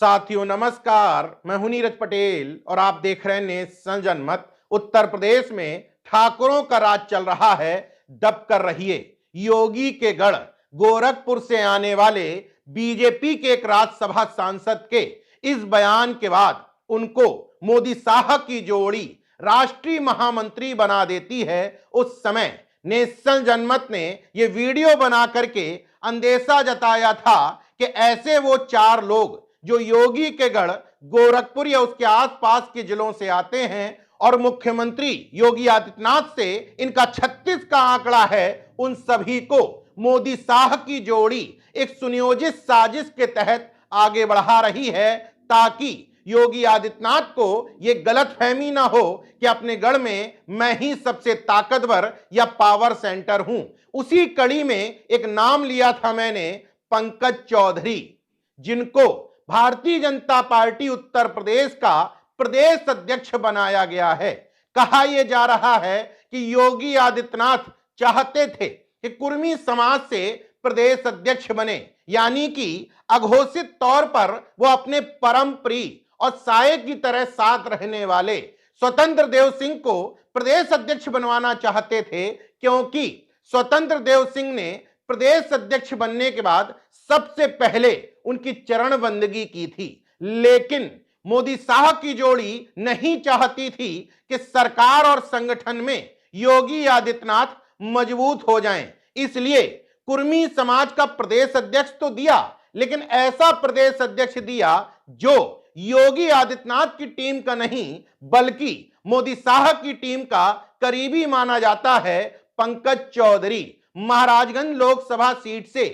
साथियों नमस्कार, मैं हूं नीरज पटेल और आप देख रहे हैं नेशन जनमत। उत्तर प्रदेश में ठाकुरों का राज चल रहा है, दब कर रहिए। योगी के गढ़ गोरखपुर से आने वाले बीजेपी के एक राज्यसभा सांसद के इस बयान के बाद उनको मोदी शाह की जोड़ी राष्ट्रीय महामंत्री बना देती है। उस समय नेशन जनमत ने यह वीडियो बना करके अंदेशा जताया था कि ऐसे वो 4 लोग जो योगी के गढ़ गोरखपुर या उसके आसपास के जिलों से आते हैं और मुख्यमंत्री योगी आदित्यनाथ से इनका 36 का आंकड़ा है, उन सभी को मोदी शाह की जोड़ी एक सुनियोजित साजिश के तहत आगे बढ़ा रही है, ताकि योगी आदित्यनाथ को यह गलतफहमी ना हो कि अपने गढ़ में मैं ही सबसे ताकतवर या पावर सेंटर हूं। उसी कड़ी में एक नाम लिया था मैंने, पंकज चौधरी, जिनको भारतीय जनता पार्टी उत्तर प्रदेश का प्रदेश अध्यक्ष बनाया गया है। कहा यह जा रहा है कि योगी आदित्यनाथ चाहते थे कि कुर्मी समाज से प्रदेश अध्यक्ष बने, यानी कि अघोषित तौर पर वो अपने परम प्रिय और साये की तरह साथ रहने वाले स्वतंत्र देव सिंह को प्रदेश अध्यक्ष बनवाना चाहते थे, क्योंकि स्वतंत्र देव सिंह ने प्रदेश अध्यक्ष बनने के बाद सबसे पहले उनकी चरण बंदगी की थी। लेकिन मोदी शाह की जोड़ी नहीं चाहती थी कि सरकार और संगठन में योगी आदित्यनाथ मजबूत हो जाएं। इसलिए कुर्मी समाज का प्रदेश अध्यक्ष तो दिया, लेकिन ऐसा प्रदेश अध्यक्ष दिया जो योगी आदित्यनाथ की टीम का नहीं बल्कि मोदी शाह की टीम का करीबी माना जाता है। पंकज चौधरी महाराजगंज लोकसभा सीट से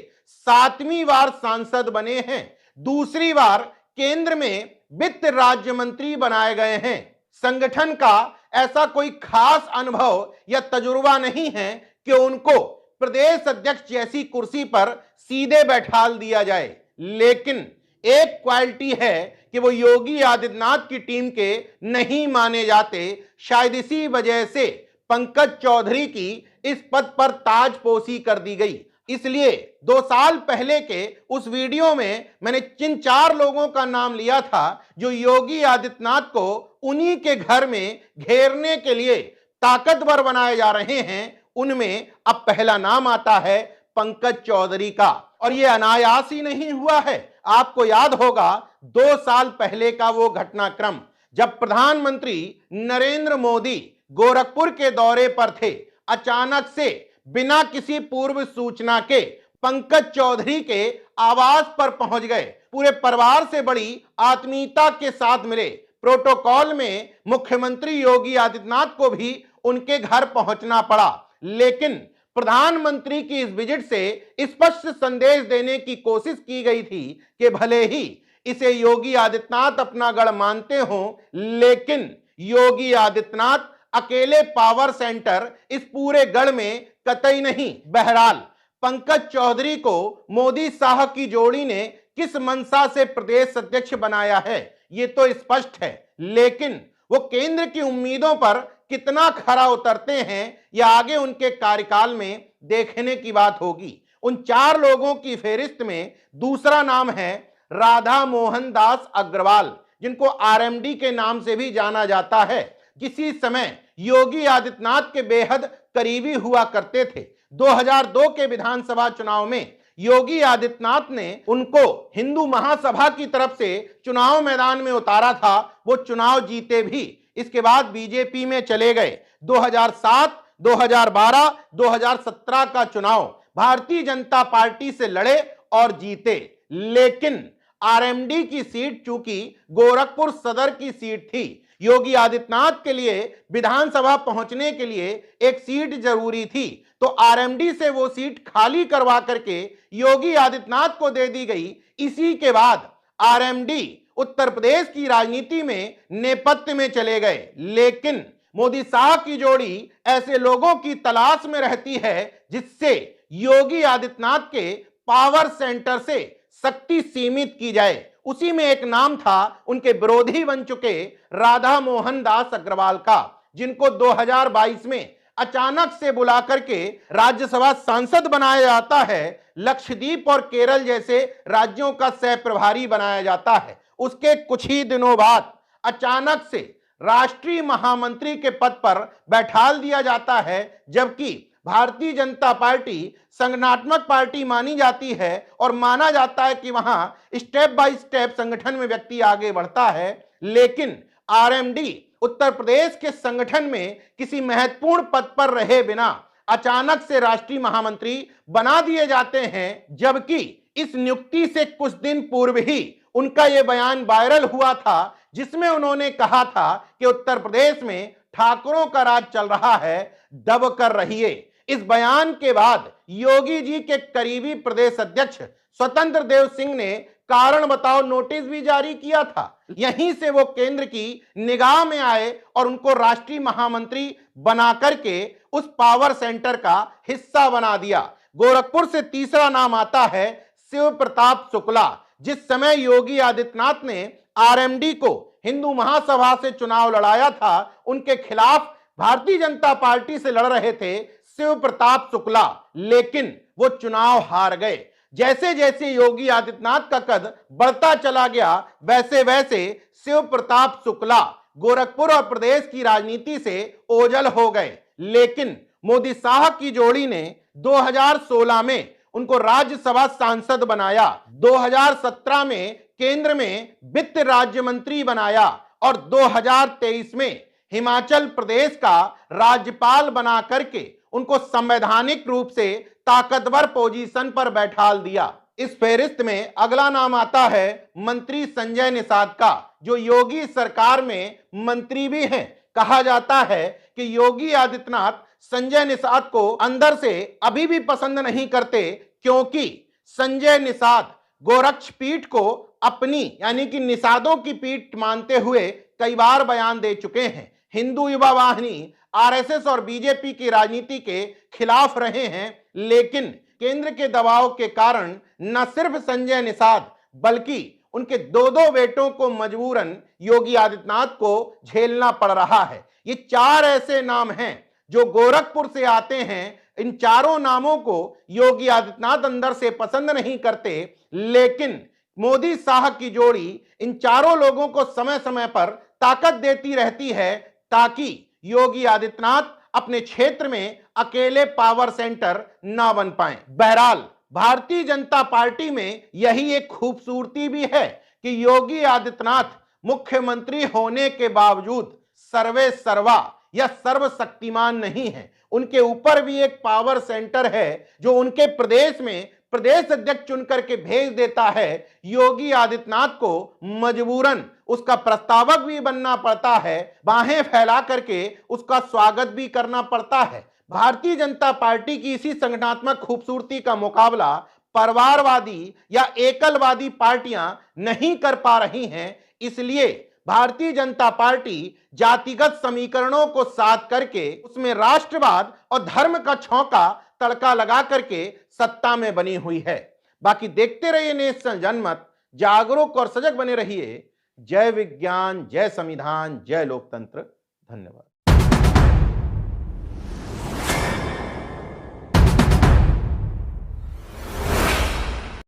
7वीं बार सांसद बने हैं, दूसरी बार केंद्र में वित्त राज्य मंत्री बनाए गए हैं। संगठन का ऐसा कोई खास अनुभव या तजुर्बा नहीं है कि उनको प्रदेश अध्यक्ष जैसी कुर्सी पर सीधे बैठाल दिया जाए, लेकिन एक क्वालिटी है कि वो योगी आदित्यनाथ की टीम के नहीं माने जाते। शायद इसी वजह से पंकज चौधरी की इस पद पर ताजपोशी कर दी गई। इसलिए 2 साल पहले के उस वीडियो में मैंने जिन 4 लोगों का नाम लिया था जो योगी आदित्यनाथ को उन्हीं के घर में घेरने के लिए ताकतवर बनाए जा रहे हैं, उनमें अब पहला नाम आता है पंकज चौधरी का। और यह अनायास ही नहीं हुआ है। आपको याद होगा 2 साल पहले का वो घटनाक्रम, जब प्रधानमंत्री नरेंद्र मोदी गोरखपुर के दौरे पर थे। अचानक से बिना किसी पूर्व सूचना के पंकज चौधरी के आवास पर पहुंच गए, पूरे परिवार से बड़ी आत्मीयता के साथ मिले। प्रोटोकॉल में मुख्यमंत्री योगी आदित्यनाथ को भी उनके घर पहुंचना पड़ा, लेकिन प्रधानमंत्री की इस विजिट से स्पष्ट संदेश देने की कोशिश की गई थी कि भले ही इसे योगी आदित्यनाथ अपना गढ़ मानते हों, लेकिन योगी आदित्यनाथ अकेले पावर सेंटर इस पूरे गढ़ में कतई नहीं। बहरहाल पंकज चौधरी को मोदी शाह की जोड़ी ने किस मंशा से प्रदेश अध्यक्ष बनाया है ये तो स्पष्ट है, लेकिन वो केंद्र की उम्मीदों पर कितना खरा उतरते हैं यह आगे उनके कार्यकाल में देखने की बात होगी। उन 4 लोगों की फेहरिस्त में दूसरा नाम है राधा मोहन दास अग्रवाल, जिनको आरएमडी के नाम से भी जाना जाता है। किसी समय योगी आदित्यनाथ के बेहद करीबी हुआ करते थे। 2002 के विधानसभा चुनाव में योगी आदित्यनाथ ने उनको हिंदू महासभा की तरफ से चुनाव मैदान में उतारा था, वो चुनाव जीते भी। इसके बाद बीजेपी में चले गए। 2007, 2012, 2017 का चुनाव भारतीय जनता पार्टी से लड़े और जीते, लेकिन आरएमडी की सीट चूंकि गोरखपुर सदर की सीट थी, योगी आदित्यनाथ के लिए विधानसभा पहुंचने के लिए एक सीट जरूरी थी, तो आरएमडी से वो सीट खाली करवा करके योगी आदित्यनाथ को दे दी गई। इसी के बाद आरएमडी उत्तर प्रदेश की राजनीति में नेपथ्य में चले गए, लेकिन मोदी शाह की जोड़ी ऐसे लोगों की तलाश में रहती है जिससे योगी आदित्यनाथ के पावर सेंटर से शक्ति सीमित की जाए। उसी में एक नाम था उनके विरोधी बन चुके राधा मोहन दास अग्रवाल का, जिनको 2022 में अचानक से बुला करके राज्यसभा सांसद बनाया जाता है, लक्षद्वीप और केरल जैसे राज्यों का सह प्रभारी बनाया जाता है। उसके कुछ ही दिनों बाद अचानक से राष्ट्रीय महामंत्री के पद पर बैठाल दिया जाता है, जबकि भारतीय जनता पार्टी संगठनात्मक पार्टी मानी जाती है और माना जाता है कि वहां स्टेप बाय स्टेप संगठन में व्यक्ति आगे बढ़ता है। लेकिन आरएमडी उत्तर प्रदेश के संगठन में किसी महत्वपूर्ण पद पर रहे बिना अचानक से राष्ट्रीय महामंत्री बना दिए जाते हैं, जबकि इस नियुक्ति से कुछ दिन पूर्व ही उनका यह बयान वायरल हुआ था जिसमें उन्होंने कहा था कि उत्तर प्रदेश में ठाकुरों का राज चल रहा है, दब कर रहिए। इस बयान के बाद योगी जी के करीबी प्रदेश अध्यक्ष स्वतंत्र देव सिंह ने कारण बताओ नोटिस भी जारी किया था। यहीं से वो केंद्र की निगाह में आए और उनको राष्ट्रीय महामंत्री बना करके उस पावर सेंटर का हिस्सा बना दिया। गोरखपुर से तीसरा नाम आता है शिव प्रताप शुक्ला। जिस समय योगी आदित्यनाथ ने आरएमडी को हिंदू महासभा से चुनाव लड़ाया था, उनके खिलाफ भारतीय जनता पार्टी से लड़ रहे थे शिव प्रताप शुक्ला, लेकिन वो चुनाव हार गए। जैसे जैसे योगी आदित्यनाथ का कद बढ़ता चला गया, वैसे वैसे शिव प्रताप शुक्ला गोरखपुर और प्रदेश की राजनीति से ओझल हो गए। लेकिन मोदी शाह की जोड़ी ने 2016 में उनको राज्यसभा सांसद बनाया, 2017 में केंद्र में वित्त राज्य मंत्री बनाया और 2023 में हिमाचल प्रदेश का राज्यपाल बना करके उनको संवैधानिक रूप से ताकतवर पोजीशन पर बैठाल दिया। इस फेरिस्त में अगला नाम आता है मंत्री संजय निषाद का, जो योगी सरकार में मंत्री भी हैं। कहा जाता है कि योगी आदित्यनाथ संजय निषाद को अंदर से अभी भी पसंद नहीं करते, क्योंकि संजय निषाद गोरक्ष पीठ को अपनी यानी कि निषादों की पीठ मानते हुए कई बार बयान दे चुके हैं। हिंदू युवा वाहिनी आरएसएस और बीजेपी की राजनीति के खिलाफ रहे हैं, लेकिन केंद्र के दबाव के कारण न सिर्फ संजय निषाद बल्कि उनके दो बेटों को मजबूरन योगी आदित्यनाथ को झेलना पड़ रहा है। ये चार ऐसे नाम हैं जो गोरखपुर से आते हैं। इन चारों नामों को योगी आदित्यनाथ अंदर से पसंद नहीं करते, लेकिन मोदी शाह की जोड़ी इन चारों लोगों को समय समय पर ताकत देती रहती है ताकि योगी आदित्यनाथ अपने क्षेत्र में अकेले पावर सेंटर ना बन पाए। बहरहाल भारतीय जनता पार्टी में यही एक खूबसूरती भी है कि योगी आदित्यनाथ मुख्यमंत्री होने के बावजूद सर्वे सर्वा या सर्वशक्तिमान नहीं है। उनके ऊपर भी एक पावर सेंटर है जो उनके प्रदेश में प्रदेश अध्यक्ष चुन करके भेज देता है। योगी आदित्यनाथ को मजबूरन उसका प्रस्तावक भी बनना पड़ता है, बाहें फैला करके उसका स्वागत भी करना पड़ता है। भारतीय जनता पार्टी की इसी संगठनात्मक खूबसूरती का मुकाबला परिवारवादी या एकलवादी पार्टियां नहीं कर पा रही हैं। इसलिए भारतीय जनता पार्टी जातिगत समीकरणों को साध करके उसमें राष्ट्रवाद और धर्म का छौंका तड़का लगा करके सत्ता में बनी हुई है। बाकी देखते रहिए नेशन जनमत, जागरूक और सजग बने रहिए। जय विज्ञान, जय संविधान, जय लोकतंत्र। धन्यवाद।